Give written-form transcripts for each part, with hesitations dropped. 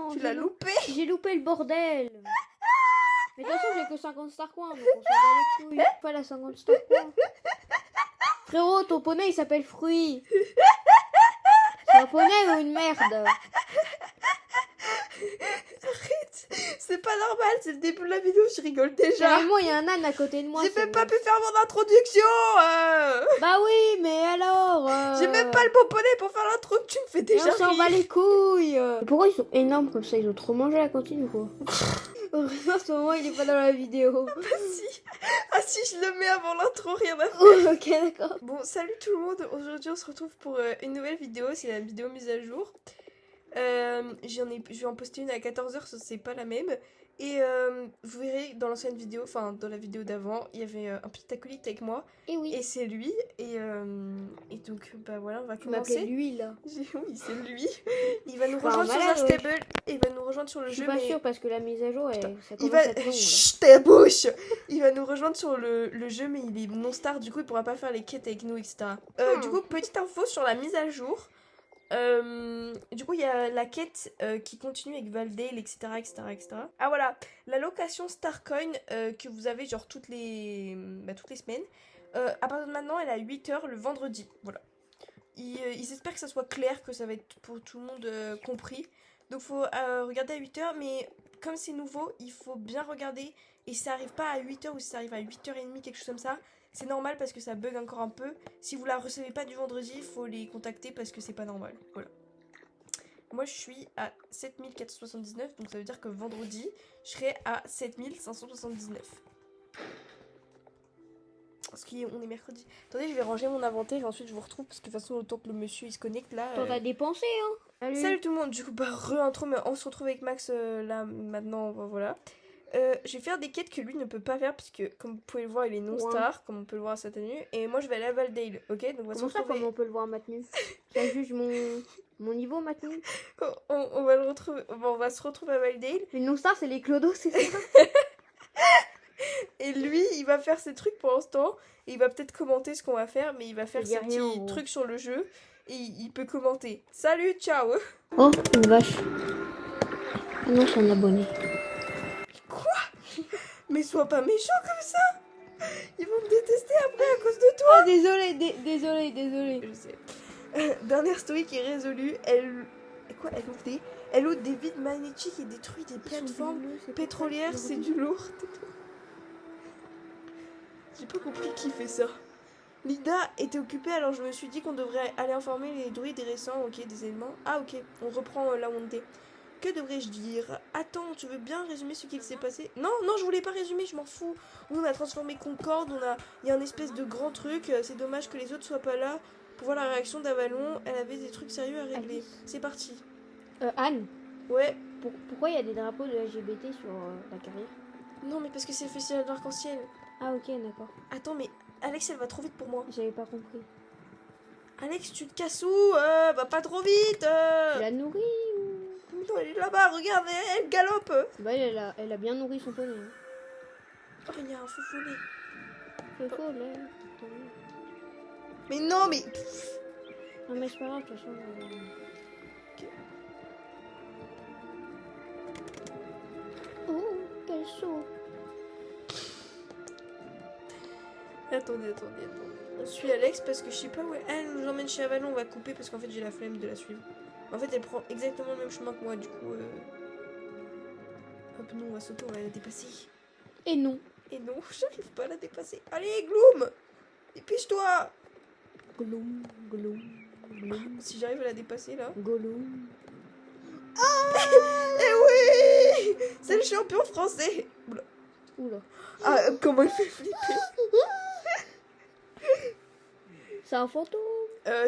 non. Tu l'as loupé. J'ai loupé le bordel. Mais de toute façon, j'ai que 50 star coins, donc on s'en bat les couilles. Pas la 50 star coins. Frérot, ton poney, il s'appelle Fruit. C'est un poney ou une merde? Arrête. C'est pas normal, c'est le début de la vidéo, je rigole déjà. Carrément, il y a un âne à côté de moi. J'ai même pas pu faire mon introduction. Bah oui, mais alors J'ai même pas le bon poney pour faire l'intro que tu me fais déjà on s'en bat rire. les couilles. Pourquoi ils sont énormes comme ça? Ils ont trop mangé à la cantine ou quoi? Heureusement, en ce moment, il est pas dans la vidéo. Ah si, je le mets avant l'intro, rien à faire. Oh, ok, d'accord. Bon, salut tout le monde. Aujourd'hui, on se retrouve pour une nouvelle vidéo. C'est la vidéo mise à jour. Je vais en poster une à 14h, c'est pas la même. Et vous verrez dans l'ancienne vidéo, enfin dans la vidéo d'avant, il y avait un petit acolyte avec moi. Et oui. Et c'est lui. Et donc, bah voilà, on va Tu m'appelais commencer. lui là. Oui, c'est lui. Il va nous Enfin, rejoindre sur malade, un stable. Et il va nous rejoindre sur le Je suis jeu. pas mais... sûre parce que la mise à jour, ça Il commence va... à être long. Chut, ta bouche. Il va nous rejoindre sur le jeu, mais il est non-star, du coup il pourra pas faire les quêtes avec nous, etc. Du coup, petite info sur la mise à jour. Du coup, il y a la quête qui continue avec Valdale, etc., etc., etc. Ah voilà, la location Starcoin que vous avez genre toutes les semaines. À partir de maintenant, elle est à 8h le vendredi. Voilà. Ils espèrent que ça soit clair, que ça va être pour tout le monde compris. Donc faut regarder à 8h, mais comme c'est nouveau, il faut bien regarder. Et si ça arrive pas à 8h ou si ça arrive à 8h30, quelque chose comme ça, c'est normal parce que ça bug encore un peu. Si vous la recevez pas du vendredi, il faut les contacter parce que c'est pas normal. Voilà. Moi je suis à 7479, donc ça veut dire que vendredi, je serai à 7579. Parce qu'on est mercredi. Attendez, je vais ranger mon inventaire et ensuite je vous retrouve parce que de toute façon, autant que le monsieur il se connecte là. T'en as dépensé, hein. Salut tout le monde, du coup, re-intro, mais on se retrouve avec Max là maintenant, voilà. Je vais faire des quêtes que lui ne peut pas faire parce que comme vous pouvez le voir il est non-star, comme on peut le voir à sa tenue, et moi je vais aller à Valdale, ok? Donc on va se Comment ça, retrouver... comme on peut le voir maintenant? Ça juge mon niveau maintenant? on va le retrouver, on va se retrouver à Valdale. Une non-star, c'est les clodos, c'est ça? Et lui il va faire ses trucs pour l'instant, et il va peut-être commenter ce qu'on va faire, mais il va faire ses petits trucs sur le jeu, et il peut commenter. Salut, ciao! Oh, une vache. Ah non, c'est un abonné. Mais sois pas méchant comme ça! Ils vont me détester après à cause de toi! Ah, désolé. Je sais. Dernière story qui est résolue, elle ouvre des vides magnétiques et détruit des plateformes pétrolières, c'est du lourd. J'ai pas compris qui fait ça. Lida était occupée, alors je me suis dit qu'on devrait aller informer les druides des récents, ok, des éléments. Ah ok, on reprend là où on était. Que devrais-je dire? Attends, tu veux bien résumer ce qu'il s'est passé? Non, je voulais pas résumer, je m'en fous. Nous, on a transformé Concorde, il y a un espèce de grand truc. C'est dommage que les autres soient pas là pour voir la réaction d'Avalon. Elle avait des trucs sérieux à régler. C'est parti. Anne, Ouais. pourquoi il y a des drapeaux de LGBT sur la carrière? Non, mais parce que c'est le festival d'arc-en-ciel. Ah ok, d'accord. Attends, mais Alex, elle va trop vite pour moi. J'avais pas compris. Alex, tu te casses où? Va pas trop vite. Tu l'as nourrie ou... Non, elle est là-bas, regarde, elle galope. Bah elle a bien nourri son poney. Oh, il y a un foufoulé. Mais non, mais... Non mais c'est pas grave, de toute façon. Oh, quel saut. Attendez. On suit Alex parce que je sais pas où elle nous emmène chez Avalon. On va couper parce qu'en fait j'ai la flemme de la suivre. En fait elle prend exactement le même chemin que moi, du coup hop, nous on va sauter, on va la dépasser. Et non, j'arrive pas à la dépasser. Allez Gloom, dépêche-toi. Gloom. Si j'arrive à la dépasser là. Gollum. Eh oui, c'est le champion français. Oula. Ah, comment il fait flipper. C'est un fantôme.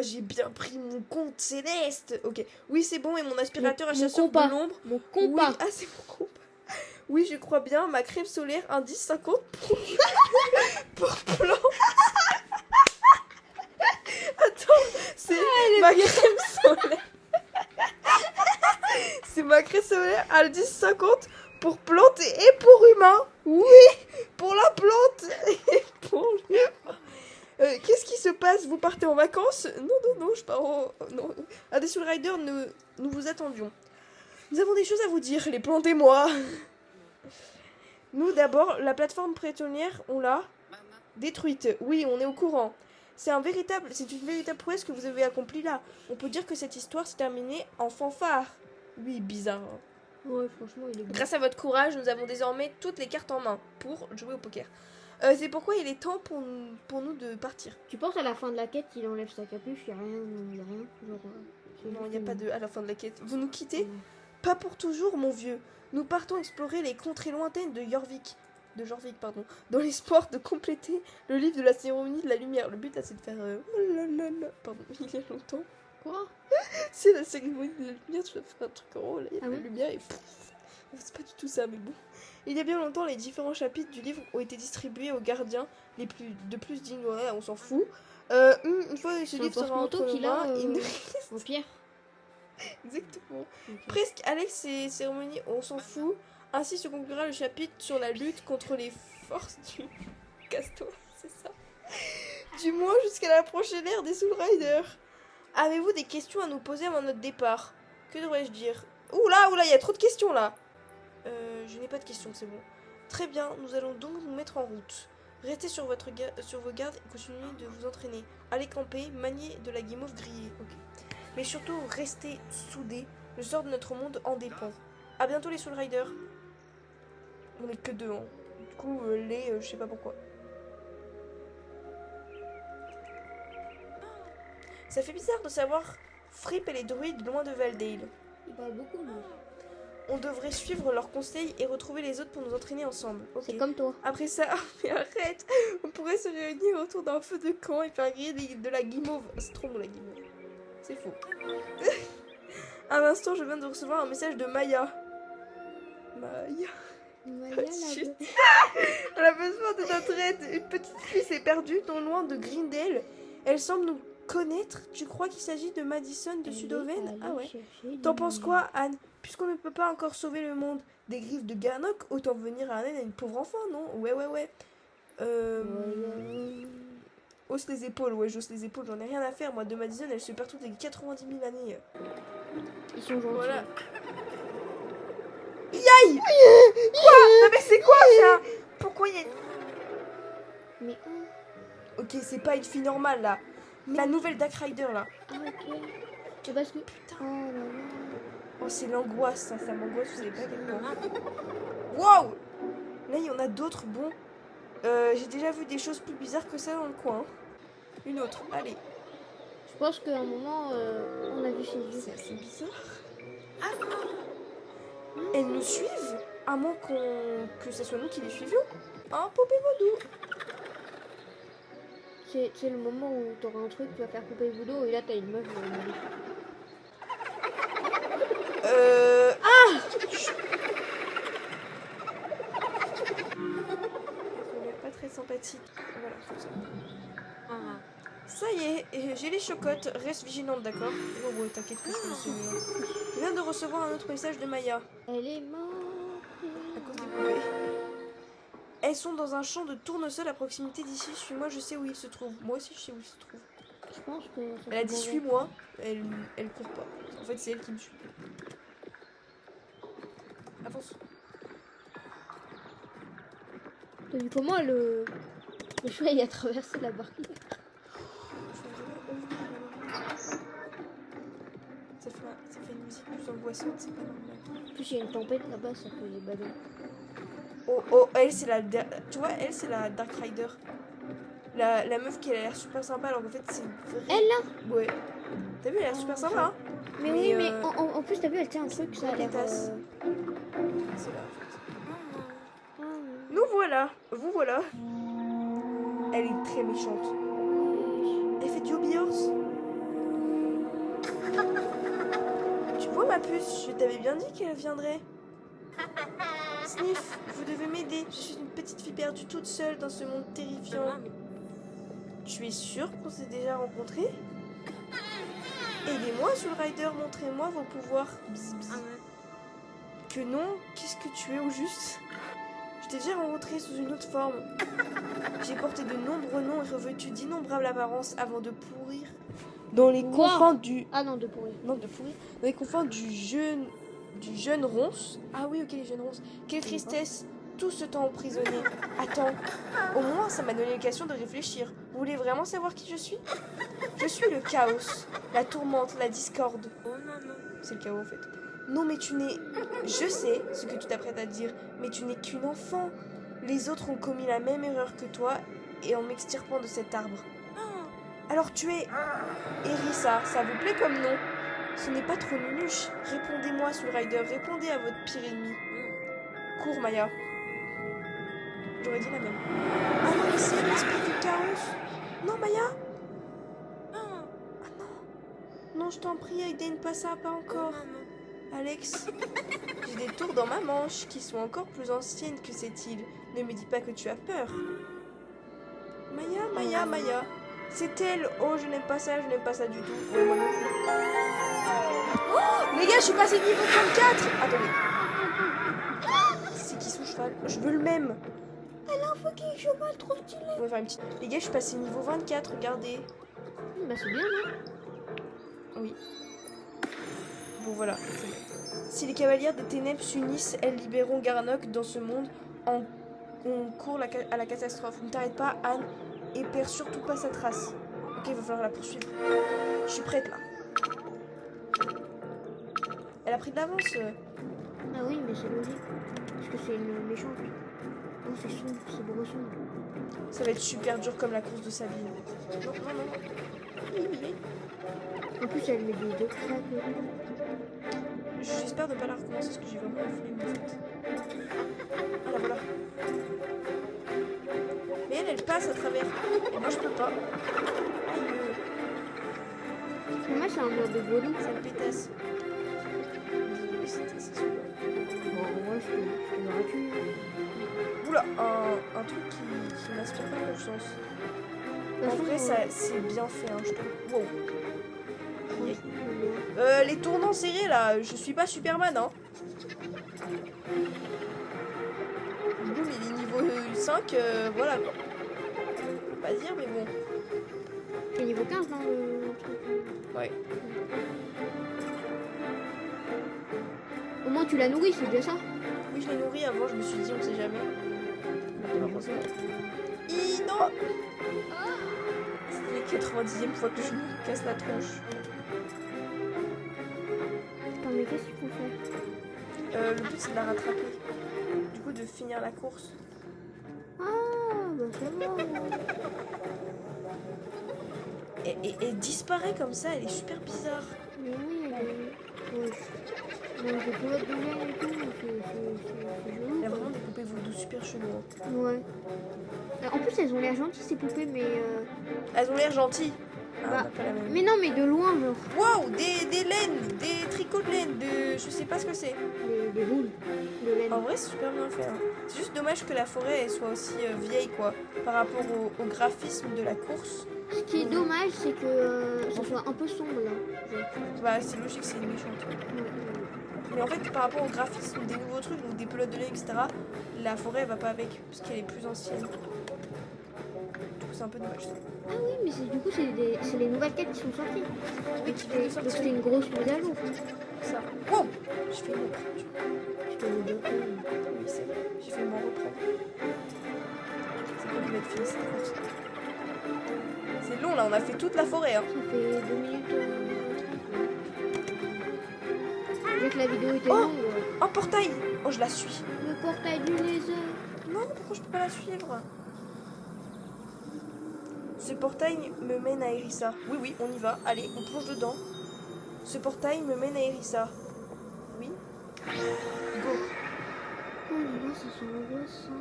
J'ai bien pris mon compte céleste. Ok, oui c'est bon, et mon aspirateur à Mon chasseur de compas. l'ombre. Mon compas. Oui, ah c'est mon compas. Oui, je crois bien, ma crème solaire, indice 50 pour plan. Attends, c'est ma crème solaire. C'est ma crème solaire, indice 50 pour plante et pour humain. Oui, pour la plante et pour l'humain. Qu'est-ce qui se passe? Vous partez en vacances? Non, je pars en... Non. À Dessoul Rider, nous vous attendions. Nous avons des choses à vous dire, les plantes et moi. Nous, d'abord, la plateforme pétrolière, on l'a détruite. Oui, on est au courant. C'est une véritable prouesse que vous avez accomplie là. On peut dire que cette histoire s'est terminée en fanfare. Oui, bizarre. Hein. Ouais, franchement, il est bon. Grâce à votre courage, nous avons désormais toutes les cartes en main pour jouer au poker. C'est pourquoi il est temps pour nous de partir. Tu penses à la fin de la quête, il enlève sa capuche, il n'y a rien. Genre, Non, il n'y a pas de à la fin de la quête. Vous nous quittez? Pas pour toujours, mon vieux. Nous partons explorer les contrées lointaines de Jorvik, dans l'espoir de compléter le livre de la cérémonie de la lumière. Le but là, c'est de faire oh là là là. Pardon, il y a longtemps. Quoi? C'est la cérémonie de la lumière, tu vas faire un truc en rond, là, il y a Ah la ouais lumière et c'est pas du tout ça, mais bon. Il y a bien longtemps, les différents chapitres du livre ont été distribués aux gardiens les plus dignes. Ouais, on s'en fout. Une fois que ce livre sera entre nos mains, il ne en pierre. Exactement. Okay. Presque avec ces cérémonies, on s'en fout. Ainsi se conclura le chapitre sur la lutte contre les forces du castor, c'est ça. Du moins jusqu'à la prochaine ère des Soul Riders. Avez-vous des questions à nous poser avant notre départ? Que devrais-je dire? Oula, il y a trop de questions là. Je n'ai pas de questions, c'est bon. Très bien, nous allons donc nous mettre en route. Restez sur vos gardes et continuez de vous entraîner. Allez camper, maniez de la guimauve grillée. Ok. Mais surtout, restez soudés. Le sort de notre monde en dépend. A bientôt les Soul Riders. On est que deux, hein. Du coup, je sais pas pourquoi. Ça fait bizarre de savoir Fripp et les druides loin de Valdale. Ils parlent beaucoup, mais... On devrait suivre leurs conseils et retrouver les autres pour nous entraîner ensemble. Okay. C'est comme toi. Après ça, mais arrête. On pourrait se réunir autour d'un feu de camp et faire griller de la guimauve. C'est trop bon la guimauve. C'est faux. Un instant, je viens de recevoir un message de Maya. Maya, on a besoin de notre aide. Une petite fille s'est perdue non loin de Grindel. Elle semble nous connaître. Tu crois qu'il s'agit de Madison de Sudoven? Ah ouais. T'en penses quoi, Anne? Puisqu'on ne peut pas encore sauver le monde des griffes de Garnock, autant venir à l'aide à une pauvre enfant, non? Ouais. Hausse les épaules, ouais, j'hausse les épaules, j'en ai rien à faire. Moi, de Madison, elle se perd toutes les 90 000 années. Ils sont gentils. Voilà. Yaï! Quoi? Non mais c'est quoi ça? Pourquoi il y a... Mais Ok, c'est pas une fille normale là. Mais la nouvelle Dark Rider là. ah ok. C'est parce que... Putain. Oh là là. Oh, c'est l'angoisse, ça m'angoisse, vous savez pas quel point. Wow! Là, il y en a d'autres, bon. J'ai déjà vu des choses plus bizarres que ça dans le coin. Une autre, allez. Je pense qu'à un moment, on a vu ses yeux. C'est assez bizarre. Elles nous suivent, à moins que ce soit nous qui les suivions. Un poupée vaudou. C'est le moment où t'auras un truc, tu vas faire couper le boulot et là t'as une meuf. Ah! On n'est pas très sympathique. Voilà, comme ça. Ça y est, j'ai les chocottes. Reste vigilante, d'accord? Oh, bon, t'inquiète pas, je celui-là. Je viens de recevoir un autre message de Maya. Elle est morte. À cause des poupées. Elles sont dans un champ de tournesol à proximité d'ici. Suis-moi, je sais où il se trouve. Moi aussi, je sais où il se trouve. Je pense que... Elle a dit suis-moi. Elle court pas. En fait, c'est elle qui me suit. Avance. T'as vu comment le choix il a traversé la barrière? Ça fait une musique plus angoissante, c'est pas normal. En plus, il y a une tempête là-bas, ça fait des badauds. Oh, elle, c'est la... Tu vois, elle, c'est la Dark Rider. La meuf qui a l'air super sympa, alors qu'en fait, c'est une vraie... Elle là? Ouais. T'as vu, elle a l'air super sympa, hein? Mais oui, mais en plus, t'as vu, elle tient un truc, ça a l'air... C'est là, en fait. Nous voilà. Vous voilà. Elle est très méchante. Elle fait du hobby horse. Tu vois, ma puce, je t'avais bien dit qu'elle viendrait. Sniff, vous devez m'aider. Je suis une petite fille perdue toute seule dans ce monde terrifiant. Tu es sûre qu'on s'est déjà rencontrés? Aidez-moi, Soul Rider, montrez-moi vos pouvoirs. Bzz, bzz. Que non? Qu'est-ce que tu es au juste? Je t'ai déjà rencontré sous une autre forme. J'ai porté de nombreux noms et revêtu d'innombrables apparences avant de pourrir dans les confins du... Ah non, de pourrir. Non, de pourrir. Dans les confins du du jeune ronce. Ah oui, ok, les jeunes ronces. Quelle tristesse, tout ce temps emprisonné. Attends, au moins ça m'a donné l'occasion de réfléchir. Vous voulez vraiment savoir qui je suis? Je suis le chaos, la tourmente, la discorde. Oh non, non. C'est le chaos en fait. Non, mais tu n'es... Je sais ce que tu t'apprêtes à dire, mais tu n'es qu'une enfant. Les autres ont commis la même erreur que toi et en m'extirpant de cet arbre. Alors tu es... Hérissa, ça vous plaît comme nom? Ce n'est pas trop nunuche. Répondez-moi, Soul Rider, répondez à votre pire ennemi. Cours, Maya. J'aurais dit la même. Ah non, mais c'est l'esprit du chaos. Non, Maya. Ah non. Non, je t'en prie, Aiden, pas ça, pas encore. Alex, j'ai des tours dans ma manche qui sont encore plus anciennes que cette île. Ne me dis pas que tu as peur. Maya, Maya, Maya. C'est elle. Oh, je n'aime pas ça du tout. Ouais, moi non plus. Oh, les gars, je suis passée niveau 34. Attendez. C'est qui son cheval? Je veux le même. Elle a un fucking cheval trop stylé. On va faire une petite... Les gars, je suis passée niveau 24, regardez. Bah c'est bien, non? Oui. Bon, voilà. C'est bon. Si les cavalières des ténèbres s'unissent, elles libéreront Garnock dans ce monde. On court à la catastrophe. Ne t'arrête pas, Anne, et perds surtout pas sa trace. Ok, il va falloir la poursuivre. Je suis prête, là. Elle a pris de l'avance. Ah oui, mais c'est logique. Parce que c'est une méchante. Oh, c'est sombre, c'est beau sombre. Ça va être super dur comme la course de Sabine. Non, non, non. Oui, oui, oui. En plus, elle met des deux craques. J'espère ne pas la recommencer parce que j'ai vraiment la flemme en fait. Ah là voilà. Mais elle passe à travers. Et moi je peux pas. Aïe. Pour moi, c'est un mode de volant. Ça me pétasse. Désolée, c'est celui-là. Bon, moi, je peux gratuit. Oula, un truc qui m'inspire pas confiance. En vrai, c'est bien fait, hein, je trouve. Wow. Les tournants serrés là, je suis pas Superman, hein. Boum, il est niveau 5, voilà quoi. Je peux pas dire, mais bon. C'est niveau 15, non, le truc. Ouais. Au moins, tu l'as nourri, c'est déjà ça. Oui, je l'ai nourri avant, je me suis dit, on sait jamais. Malheureusement. Non. C'est la 90e fois que je me casse la tronche. Attends, mais qu'est-ce qu'il faut faire? Le but c'est de la rattraper. Du coup, de finir la course. Ah, bah c'est bon. Et elle disparaît comme ça, elle est super bizarre. Mais oui, elle est... Ouais. Donc, des pelotes de laine et tout, c'est joli. Elle a vraiment des poupées voodoo super cheloues. Hein. Ouais. En plus, elles ont l'air gentilles, ces poupées, mais... Elles ont l'air gentilles. Ah, bah, on a pas la même. mais non, mais de loin, genre. Waouh, des laines, des tricots de laine, de... Je sais pas ce que c'est. Des boules de laine. En vrai, c'est super bien fait. Hein. C'est juste dommage que la forêt elle soit aussi vieille, quoi, par rapport au graphisme de la course. Ce qui est dommage, c'est que ça soit un peu sombre, là. Genre. Bah, c'est logique, c'est une méchante. Mais en fait, par rapport au graphisme des nouveaux trucs, donc des pelotes de laine, etc., la forêt elle va pas avec, parce qu'elle est plus ancienne. Du coup, c'est un peu dommage. Ça. Ah oui, mais du coup, c'est les nouvelles quêtes qui sont sorties. Oui, qui viennent de sortir. Donc c'était une grosse mise à jour. Ça. Wow, je fais mon reprendre. Je te le dis. Oui, c'est vrai. J'ai fait mon reprendre. C'est bon, je vais être fini cette course. C'est long là, on a fait toute la forêt. Hein. Ça fait 2 minutes. Dès que la vidéo était Oh, longue. un portail. Oh, je la suis. Le portail du laser. Non, mais pourquoi je peux pas la suivre? Ce portail me mène à Hérissa. Oui, oui, on y va. Allez, on plonge dedans. Ce portail me mène à Hérissa. Oui. Go. Oh là, ça sent angoissant.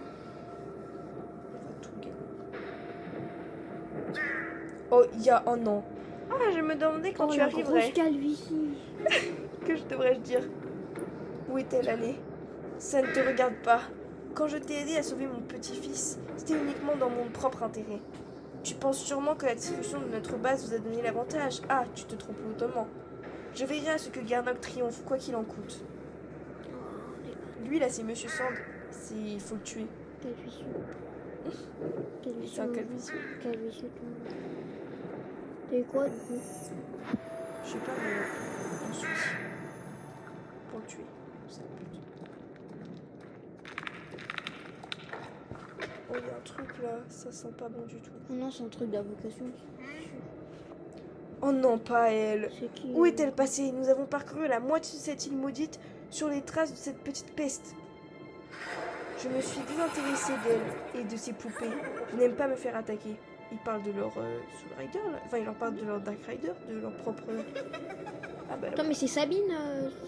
On va tout gagner. Oh, il y a un an. Ah, je me demandais quand tu arriverais. Grosse calvitie. Que je devrais-je dire? Où est-elle allée? Ça ne te regarde pas. Quand je t'ai aidé à sauver mon petit-fils, c'était uniquement dans mon propre intérêt. Tu penses sûrement que la discussion de notre base vous a donné l'avantage. Ah, tu te trompes lourdement. Je veillerai à ce que Garnock triomphe, quoi qu'il en coûte. Lui, là, c'est Monsieur Sand. Il faut le tuer. Calvitie. C'est un calvitie. Calvitie, tout. T'as eu quoi, du coup? Je sais pas, mais on suit. Pour le tuer. Oh, il y a un truc là, ça sent pas bon du tout. Oh non, c'est un truc d'invocation. Oh non, pas elle. C'est qui Où est-elle passée? Nous avons parcouru la moitié de cette île maudite sur les traces de cette petite peste. Je me suis désintéressée d'elle et de ses poupées. Je n'aime pas me faire attaquer. Ils parlent de leur Soul Rider, là. Enfin, ils leur parlent de leur Dark Rider, de leur propre... Ah bah... Attends, mais c'est Sabine,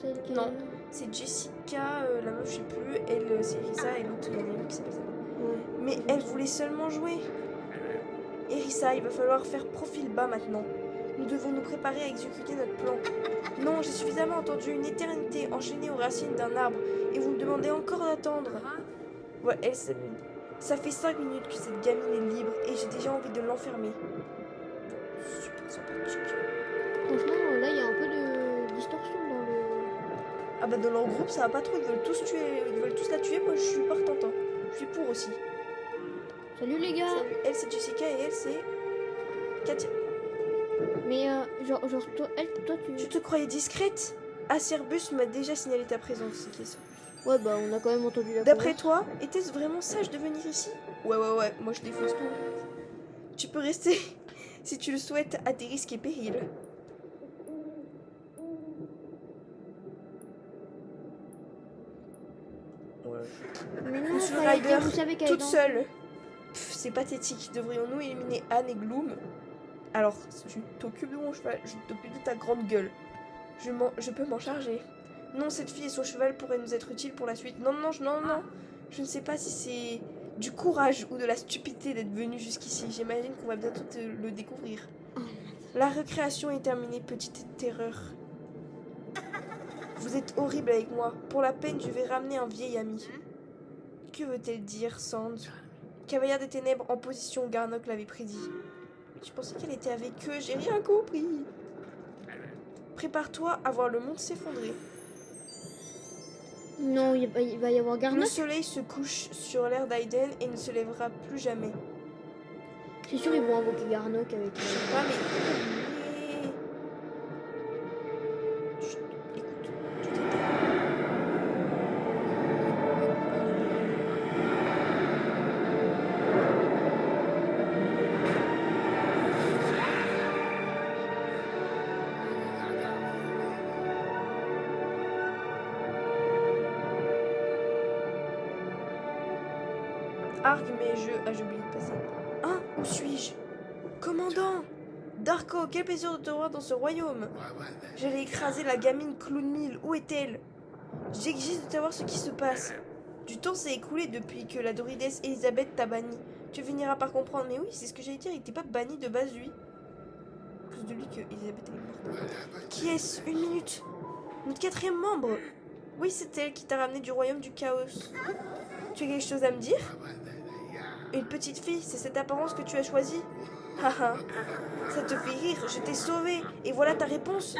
celle qui... Non. C'est Jessica, la meuf, je sais plus. Elle, c'est Risa et l'autre, il y en a une qui s'appelle Sabine. Ouais. Mais elle voulait seulement jouer. Erissa, il va falloir faire profil bas maintenant. Nous devons nous préparer à exécuter notre plan. Non, j'ai suffisamment entendu une éternité enchaînée aux racines d'un arbre et vous me demandez encore d'attendre. Ouais, elle, ça fait 5 minutes que cette gamine est libre et j'ai déjà envie de l'enfermer. Super sympathique. Franchement, là, il y a un peu de distorsion dans le... Ah bah dans leur groupe, ça va pas trop, ils veulent tous tuer, ils veulent tous la tuer, moi je suis partante. Hein. Je suis pour aussi. Salut les gars. Salut. Elle c'est Jessica et elle c'est Katia. Mais genre toi, Tu te croyais discrète? Acerbus m'a déjà signalé ta présence, qui est ça? Ouais, bah on a quand même entendu la D'après converse. toi, était-ce vraiment sage de venir ici? Ouais, moi je défonce tout. Tu peux rester si tu le souhaites à tes risques et périls. Ouais. Mais non, Une Soul ça a été- Rider, vous savez qu'elle est toute dans... seule. Pff, c'est pathétique. Devrions-nous éliminer Anne et Gloom? Alors, si tu t'occupes de mon cheval, je t'occupe de ta grande gueule. Je peux m'en charger. Non, cette fille et son cheval pourraient nous être utiles pour la suite. Non. Je ne sais pas si c'est du courage ou de la stupidité d'être venu jusqu'ici. J'imagine qu'on va bientôt le découvrir. La récréation est terminée, petite terreur. Vous êtes horrible avec moi. Pour la peine, je vais ramener un vieil ami. Que veut-elle dire, Sand? Cavalière des ténèbres en position, Garnock l'avait prédit. Je pensais qu'elle était avec eux, j'ai rien compris. Prépare-toi à voir le monde s'effondrer. Non, il va y avoir Le Garnock. soleil se couche sur l'air d'Aiden et ne se lèvera plus jamais. C'est sûr, ils vont invoquer Garnock avec... Je sais pas, mais... Chut, écoute, tout est bien. Arg, mais j'ai oublié de passer. Hein? Où suis-je? Commandant! Darko, quel plaisir de te voir dans ce royaume! J'allais écraser la gamine Clown Mill. Où est-elle? J'exige de savoir ce qui se passe. Du temps s'est écoulé depuis que la Dorides Elisabeth t'a banni. Tu finiras par comprendre. Mais oui, c'est ce que j'allais dire. Il n'était pas banni de base, lui. À cause de lui que Elisabeth elle est morte. Qui est-ce? Une minute. Notre 4e membre. Oui, c'est elle qui t'a ramené du royaume du chaos. Tu as quelque chose à me dire? Une petite fille, c'est cette apparence que tu as choisie? Haha, ça te fait rire, je t'ai sauvée, et voilà ta réponse.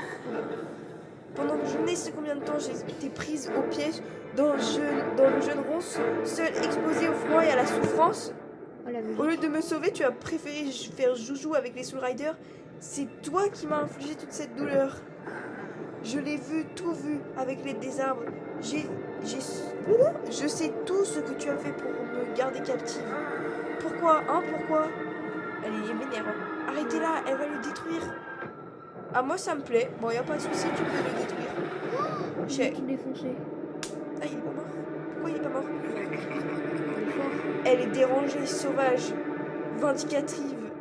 Pendant je ne sais combien de temps j'ai été prise au piège dans le jeune ronce, seule exposée au froid et à la souffrance. Oh, la musique. Au lieu de me sauver, tu as préféré faire joujou avec les Soul Riders. C'est toi qui m'as infligé toute cette douleur. Je l'ai vu, tout vu, avec l'aide des arbres. Je sais tout ce que tu as fait pour me garder captive. Pourquoi, hein, pourquoi? Elle est vénère. Hein. Arrêtez-la, elle va le détruire. Ah, moi ça me plaît. Bon, y a pas de souci, tu peux le détruire. J'ai tout défoncé. Ah, il est pas mort. Pourquoi il est pas mort? Il est fort. Elle est dérangée, sauvage, vindicative.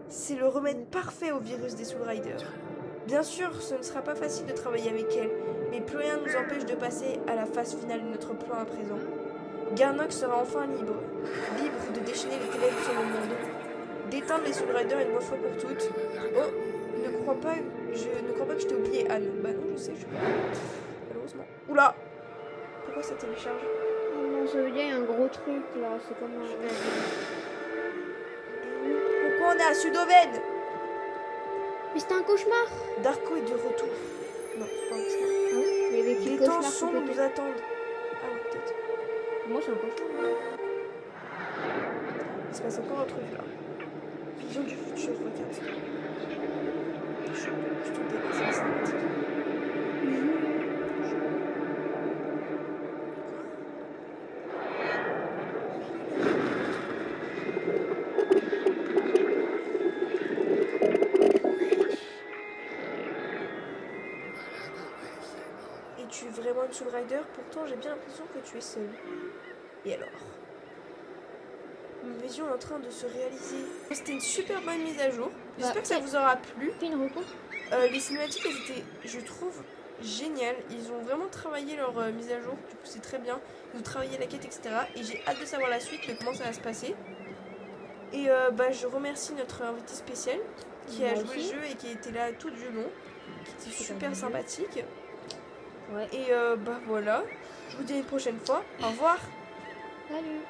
C'est le remède parfait au virus des Soul Riders. Bien sûr, ce ne sera pas facile de travailler avec elle, mais plus rien ne nous empêche de passer à la phase finale de notre plan à présent. Garnock sera enfin libre de déchaîner les ténèbres sur le monde, d'éteindre les Soul Riders une bonne fois pour toutes. Oh, je ne crois pas que je t'ai oublié, Anne. Bah non, je sais, je suis pas... Malheureusement. Oula! Pourquoi ça télécharge? Oh non, ça veut dire qu'il y a un gros truc là, c'est comme un... Pourquoi on est à Sudoven? Mais c'était un cauchemar. Darko est de retour. Non, c'est pas un cauchemar. Ah oui, mais avec les Les temps cauchemars sombres nous complètement. attendent. Ah ouais, peut-être. Moi, c'est un cauchemar. Il se passe encore un truc là. Vision du futur, regarde. Je te dépasse la cinématique. et tu es vraiment une Soul Rider, pourtant j'ai bien l'impression que tu es seule. Et alors? Une vision est en train de se réaliser. C'était une super bonne mise à jour. J'espère que ça vous aura plu. Fais une reco. Les cinématiques, elles étaient, je trouve, géniales. Ils ont vraiment travaillé leur mise à jour. Du coup, c'est très bien. Ils ont travaillé la quête, etc. Et j'ai hâte de savoir la suite, de comment ça va se passer. Et je remercie notre invité spécial qui a joué le jeu et qui était là tout du long. Qui était super sympathique. Ouais. Et voilà. Je vous dis à une prochaine fois. Au revoir. Salut.